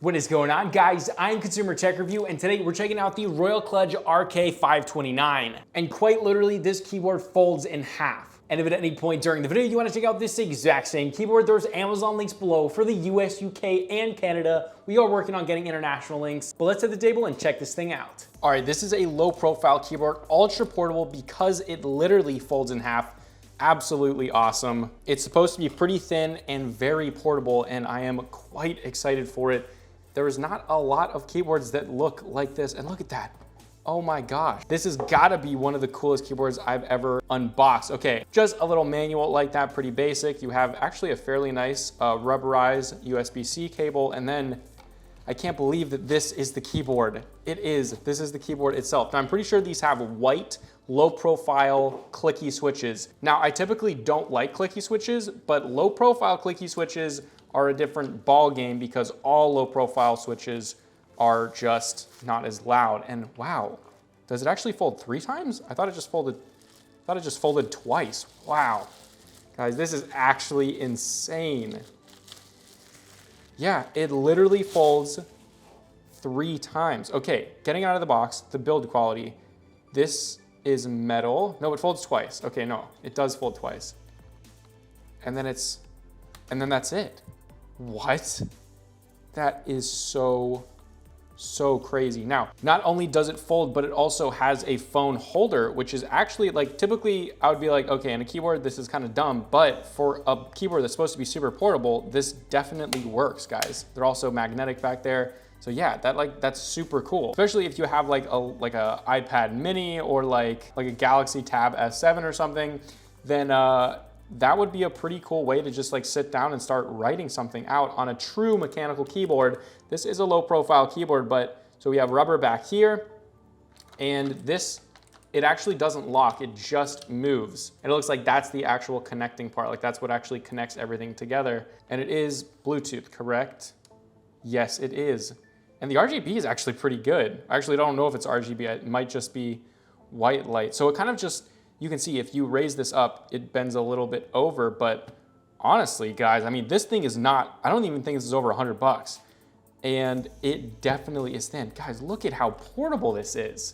What is going on, guys? I'm Consumer Tech Review, and today we're checking out the Royal Kludge RK925. And quite literally, this keyboard folds in half. And if at any point during the video you want to check out this exact same keyboard, there's Amazon links below for the US, UK, and Canada. We are working on getting international links, but let's hit the table and check this thing out. All right, this is a low profile keyboard, ultra portable because it literally folds in half. Absolutely awesome. It's supposed to be pretty thin and very portable, and I am quite excited for it. There is not a lot of keyboards that look like this, and look at that. Oh my gosh. This has gotta be one of the coolest keyboards I've ever unboxed. Okay, just a little manual like that, pretty basic. You have actually a fairly nice rubberized USB-C cable, and then I can't believe that this is the keyboard. This is the keyboard itself. Now I'm pretty sure these have white, low profile clicky switches. Now I typically don't like clicky switches, but low profile clicky switches are a different ball game because all low profile switches are just not as loud. And wow, does it actually fold 3 times? I thought it just folded twice. Wow. Guys, this is actually insane. Yeah, it literally folds 3 times. Okay, getting out of the box, the build quality. This is metal. No, it folds twice. Okay, no, it does fold twice. And then that's it. What? That is so crazy. Now, not only does it fold, but it also has a phone holder, which is actually like, typically I would be like, okay, in a keyboard, this is kind of dumb, but for a keyboard that's supposed to be super portable, this definitely works, guys. They're also magnetic back there. So yeah, that's super cool. Especially if you have like a iPad mini or like a Galaxy Tab S7 or something, then that would be a pretty cool way to just like sit down and start writing something out on a true mechanical keyboard. This is a low profile keyboard, but so we have rubber back here, and this, it actually doesn't lock, it just moves. And it looks like that's the actual connecting part, like that's what actually connects everything together. And it is Bluetooth, correct? Yes, it is. And the RGB is actually pretty good. I actually don't know if it's RGB, it might just be white light. So it kind of just, you can see if you raise this up, it bends a little bit over, but honestly, guys, I mean, this thing is not, I don't even think this is over $100. And it definitely is thin. Guys, look at how portable this is.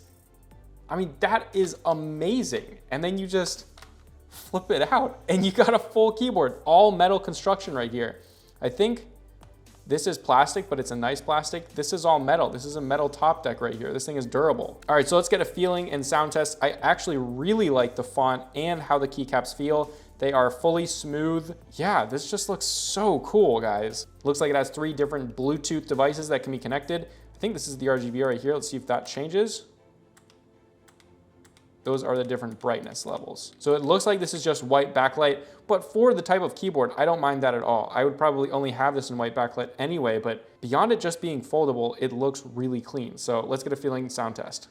I mean, that is amazing. And then you just flip it out and you got a full keyboard, all metal construction right here. I think this is plastic, but it's a nice plastic. This is all metal. This is a metal top deck right here. This thing is durable. All right, so let's get a feeling and sound test. I actually really like the font and how the keycaps feel. They are fully smooth. Yeah, this just looks so cool, guys. Looks like it has 3 different Bluetooth devices that can be connected. I think this is the RGB right here. Let's see if that changes. Those are the different brightness levels. So it looks like this is just white backlight, but for the type of keyboard, I don't mind that at all. I would probably only have this in white backlight anyway, but beyond it just being foldable, it looks really clean. So let's get a feeling sound test.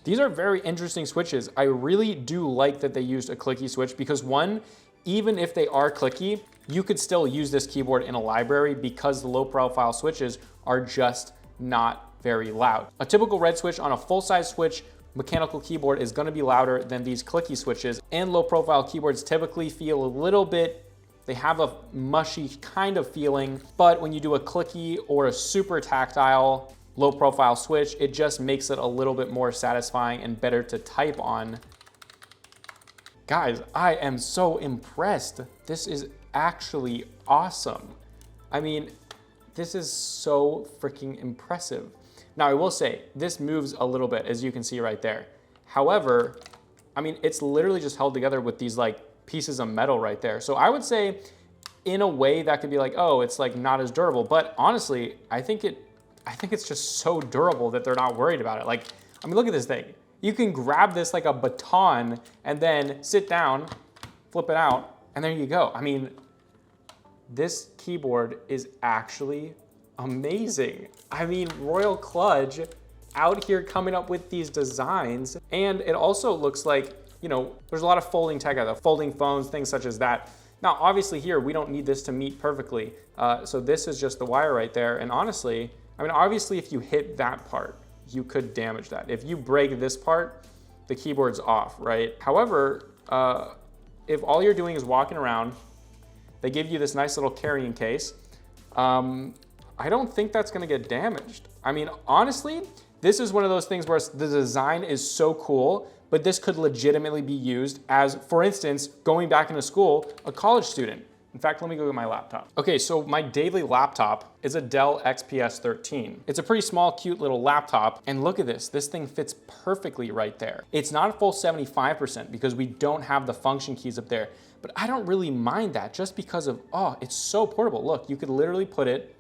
These are very interesting switches. I really do like that they used a clicky switch because one, even if they are clicky, you could still use this keyboard in a library because the low profile switches are just not very loud. A typical red switch on a full-size switch mechanical keyboard is gonna be louder than these clicky switches, and low profile keyboards typically feel a little bit, they have a mushy kind of feeling, but when you do a clicky or a super tactile low profile switch, it just makes it a little bit more satisfying and better to type on. Guys, I am so impressed. This is actually awesome. I mean, this is so freaking impressive. Now I will say, this moves a little bit, as you can see right there. However, I mean, it's literally just held together with these like pieces of metal right there. So I would say in a way that could be like, oh, it's like not as durable, but honestly, I think it's just so durable that they're not worried about it. Like, I mean, look at this thing. You can grab this like a baton and then sit down, flip it out, and there you go. I mean, this keyboard is actually amazing. I mean, Royal Kludge out here coming up with these designs. And it also looks like, you know, there's a lot of folding tech out there, folding phones, things such as that. Now, obviously here, we don't need this to meet perfectly. So this is just the wire right there. And honestly, I mean, obviously if you hit that part, you could damage that. If you break this part, the keyboard's off, right? However, if all you're doing is walking around, they give you this nice little carrying case. I don't think that's gonna get damaged. I mean, honestly, this is one of those things where the design is so cool, but this could legitimately be used as, for instance, going back into school, a college student. In fact, let me go get my laptop. Okay, so my daily laptop is a Dell XPS 13. It's a pretty small, cute little laptop. And look at this thing fits perfectly right there. It's not a full 75% because we don't have the function keys up there, but I don't really mind that just because of, oh, it's so portable. Look, you could literally put it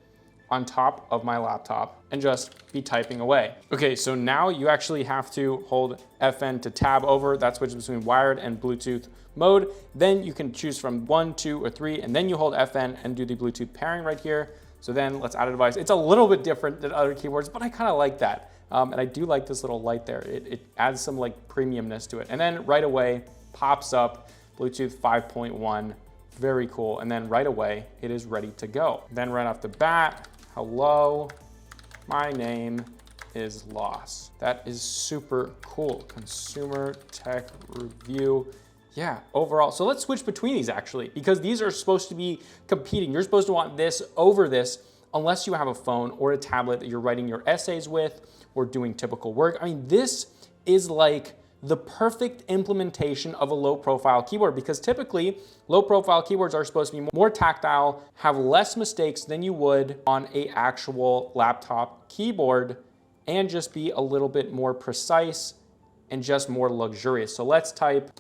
on top of my laptop and just be typing away. Okay, so now you actually have to hold FN to tab over. That switches between wired and Bluetooth mode. Then you can choose from 1, 2, or 3, and then you hold FN and do the Bluetooth pairing right here. So then let's add a device. It's a little bit different than other keyboards, but I kind of like that. And I do like this little light there. It adds some like premiumness to it. And then right away pops up Bluetooth 5.1. Very cool. And then right away, it is ready to go. Then right off the bat, hello, my name is Loss. That is super cool. Consumer Tech Review. Yeah, overall. So let's switch between these actually, because these are supposed to be competing. You're supposed to want this over this unless you have a phone or a tablet that you're writing your essays with or doing typical work. I mean, this is like the perfect implementation of a low profile keyboard, because typically low profile keyboards are supposed to be more tactile, have less mistakes than you would on a actual laptop keyboard, and just be a little bit more precise and just more luxurious. So let's type.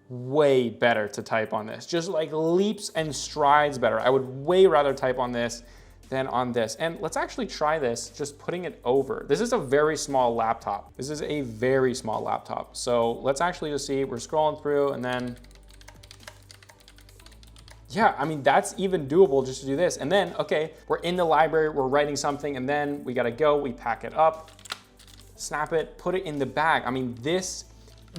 Way better to type on this, just like leaps and strides better. I would way rather type on this than on this. And let's actually try this, just putting it over. This is a very small laptop. This is a very small laptop. So let's actually just see, we're scrolling through and then, yeah, I mean, that's even doable just to do this. And then, okay, we're in the library, we're writing something, and then we gotta go, we pack it up, snap it, put it in the bag. I mean, this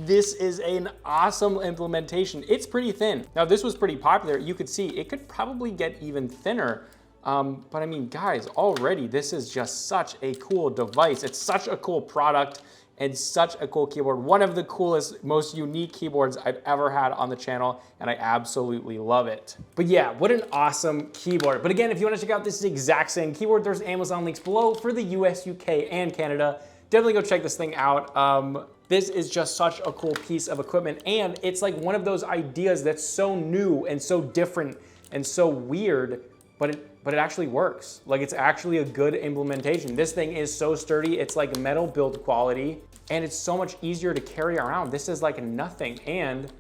is an awesome implementation. It's pretty thin. Now, this was pretty popular. You could see it could probably get even thinner. But I mean, guys, already this is just such a cool device. It's such a cool product and such a cool keyboard. One of the coolest, most unique keyboards I've ever had on the channel, and I absolutely love it. But yeah, what an awesome keyboard. But again, if you wanna check out this exact same keyboard, there's Amazon links below for the US, UK, and Canada. Definitely go check this thing out. This is just such a cool piece of equipment, and it's like one of those ideas that's so new and so different and so weird, but it actually works. Like, it's actually a good implementation. This thing is so sturdy. It's like metal build quality, and it's so much easier to carry around. This is like nothing, and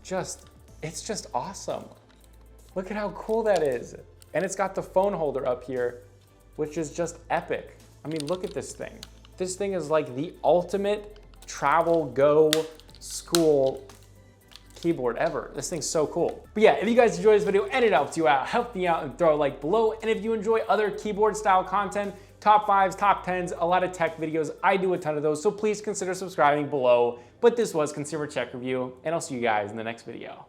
it's just awesome. Look at how cool that is. And it's got the phone holder up here, which is just epic. I mean, look at this thing. This thing is like the ultimate travel, go, school keyboard ever. This thing's so cool. But yeah, if you guys enjoyed this video and it helped you out, help me out and throw a like below. And if you enjoy other keyboard style content, top 5s, top 10s, a lot of tech videos, I do a ton of those, so please consider subscribing below. But this was Consumer Tech Review, and I'll see you guys in the next video.